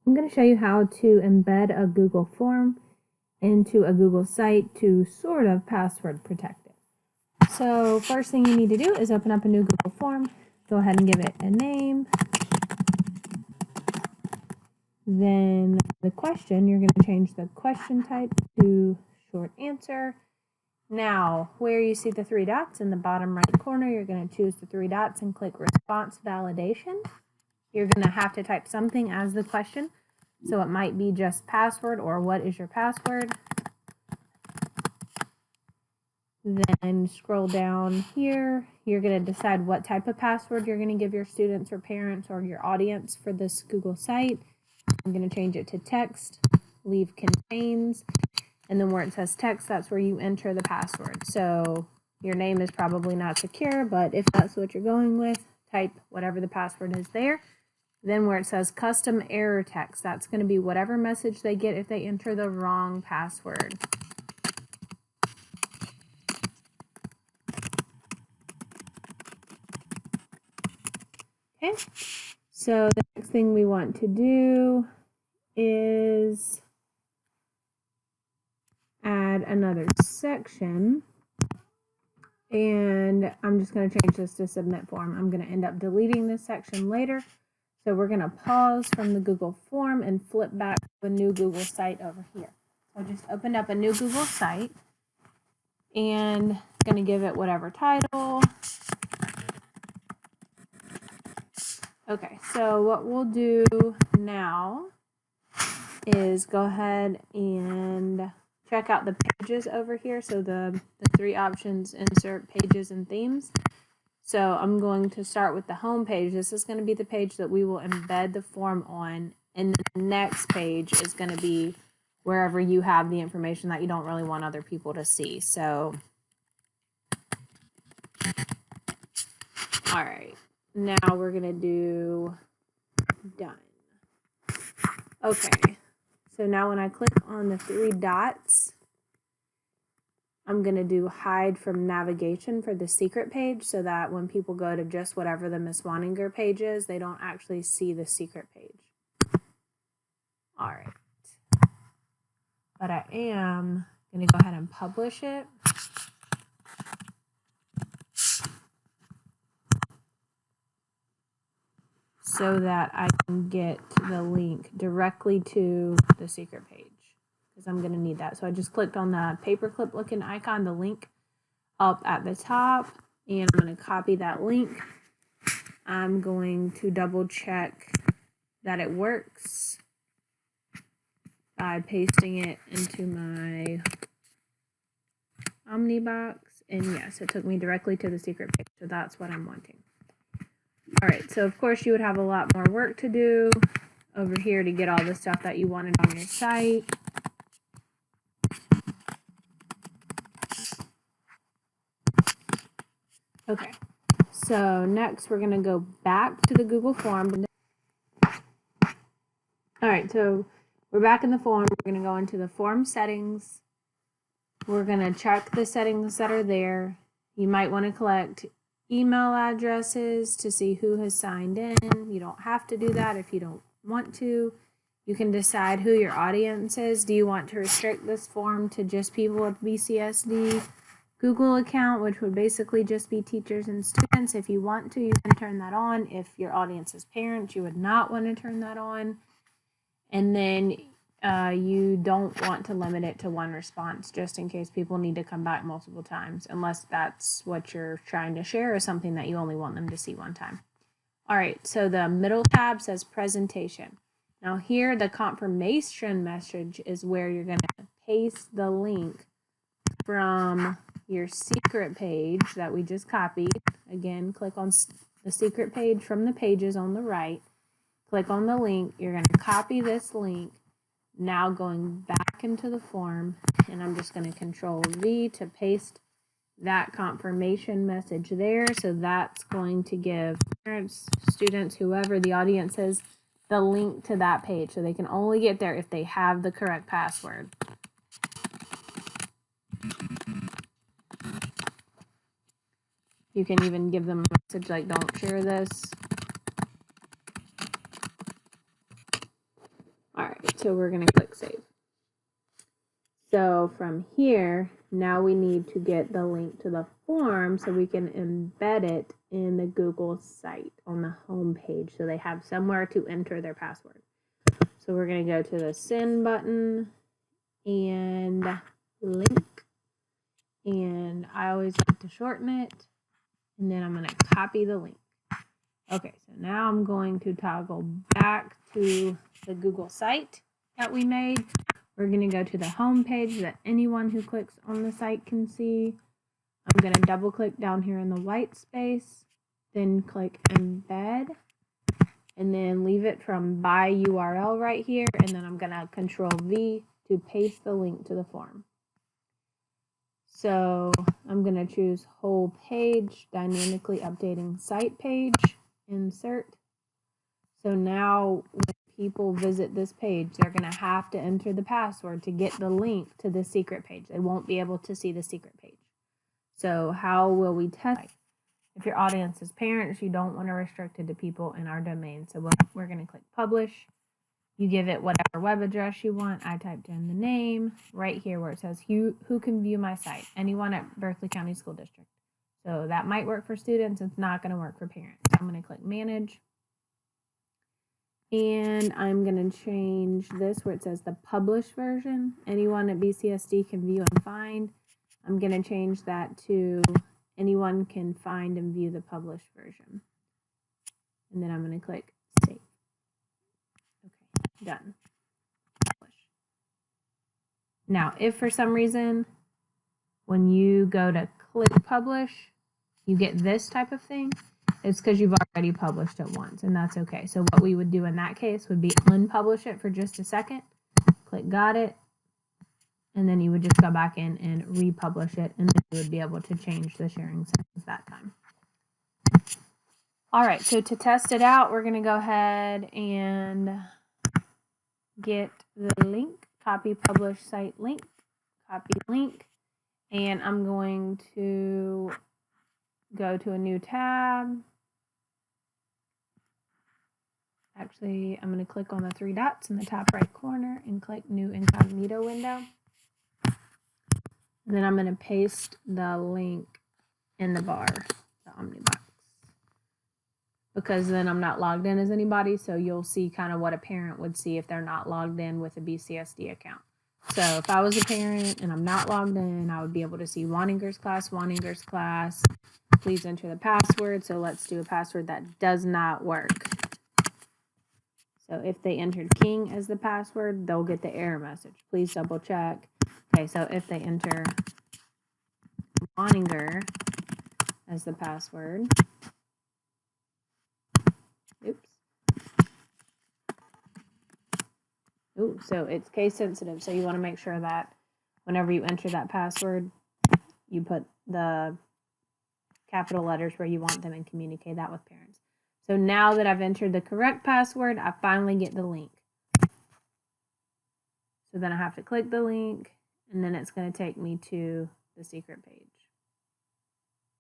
I'm going to show you how to embed a Google form into a Google site to sort of password protect it. So first thing you need to do is open up a new Google form. Go ahead and give it a name. Then the question, you're going to change the question type to short answer. Now, where you see the three dots in the bottom right corner, you're going to choose the three dots and click response validation. You're going to have to type something as the question. So it might be just password or what is your password. Then scroll down here. You're going to decide what type of password you're going to give your students or parents or your audience for this Google site. I'm going to change it to text, leave contains, and then where it says text, that's where you enter the password. So your name is probably not secure, but if that's what you're going with, type whatever the password is there. Then where it says custom error text, that's going to be whatever message they get if they enter the wrong password. Okay, so the next thing we want to do is add another section. And I'm just going to change this to submit form. I'm going to end up deleting this section later. So we're going to pause from the Google form and flip back to a new Google site over here. So I just opened up a new Google site and going to give it whatever title. Okay, so what we'll do now is go ahead and check out the pages over here. So the three options, insert, pages, and themes. So I'm going to start with the home page. This is going to be the page that we will embed the form on. And the next page is going to be wherever you have the information that you don't really want other people to see. So, all right, now we're going to do done. Okay, so now when I click on the three dots, I'm going to do hide from navigation for the secret page so that when people go to just whatever the Miss Waninger page is, they don't actually see the secret page. All right. But I am going to go ahead and publish it. So that I can get the link directly to the secret page. Because I'm going to need that. So I just clicked on the paperclip looking icon, the link up at the top. And I'm going to copy that link. I'm going to double check that it works by pasting it into my Omnibox. And yes, it took me directly to the secret page. So that's what I'm wanting. All right, so of course you would have a lot more work to do over here to get all the stuff that you wanted on your site. Okay, so next we're going to go back to the Google form. All right, so we're back in the form. We're going to go into the form settings. We're going to check the settings that are there. You might want to collect email addresses to see who has signed in. You don't have to do that if you don't want to. You can decide who your audience is. Do you want to restrict this form to just people with BCSD Google account, which would basically just be teachers and students? If you want to, you can turn that on. If your audience is parents, you would not want to turn that on. And then you don't want to limit it to one response just in case people need to come back multiple times, unless that's what you're trying to share or something that you only want them to see one time. All right, so the middle tab says presentation. Now here, the confirmation message is where you're going to paste the link from your secret page that we just copied. Again, click on the secret page from the pages on the right. Click on the link. You're going to copy this link. Now going back into the form, and I'm just going to Control V to paste that confirmation message there. So that's going to give parents, students, whoever the audience is, the link to that page. So they can only get there if they have the correct password. You can even give them a message like, don't share this. So we're going to click save. So from here, now we need to get the link to the form so we can embed it in the Google site on the home page so they have somewhere to enter their password. So we're going to go to the send button and link. And I always like to shorten it. And then I'm going to copy the link. Okay, so now I'm going to toggle back to the Google site that we made. We're going to go to the home page that anyone who clicks on the site can see. I'm going to double click down here in the white space, then click embed, and then leave it from by URL right here, and then I'm going to Control V to paste the link to the form. So I'm going to choose whole page, dynamically updating site page, insert. So now when people visit this page, they're going to have to enter the password to get the link to the secret page. They won't be able to see the secret page. So how will we test? If your audience is parents, you don't want to restrict it to people in our domain. So we're going to click publish. You give it whatever web address you want. I typed in the name right here where it says who can view my site. Anyone at Berkeley County School District. So that might work for students. It's not going to work for parents. I'm going to click manage. And I'm going to change this where it says the published version. Anyone at BCSD can view and find. I'm going to change that to anyone can find and view the published version. And then I'm going to click save. Okay, done. Publish. Now, if for some reason when you go to click publish, you get this type of thing, it's because you've already published it once, and that's okay. So what we would do in that case would be unpublish it for just a second, click got it, and then you would just go back in and republish it, and then you would be able to change the sharing settings that time. All right, so to test it out, we're going to go ahead and get the link, copy publish site link, copy link, and I'm going to go to a new tab. Actually, I'm going to click on the three dots in the top right corner and click new incognito window. And then I'm going to paste the link in the bar, the Omnibox. Because then I'm not logged in as anybody, so you'll see kind of what a parent would see if they're not logged in with a BCSD account. So if I was a parent and I'm not logged in, I would be able to see Wanninger's class, please enter the password. So let's do a password that does not work. So if they entered King as the password, they'll get the error message. Please double check. Okay, so if they enter Wanninger as the password, oops. Ooh, so it's case sensitive. So you want to make sure that whenever you enter that password, you put the capital letters where you want them and communicate that with parents. So now that I've entered the correct password, I finally get the link. So then I have to click the link, and then it's going to take me to the secret page.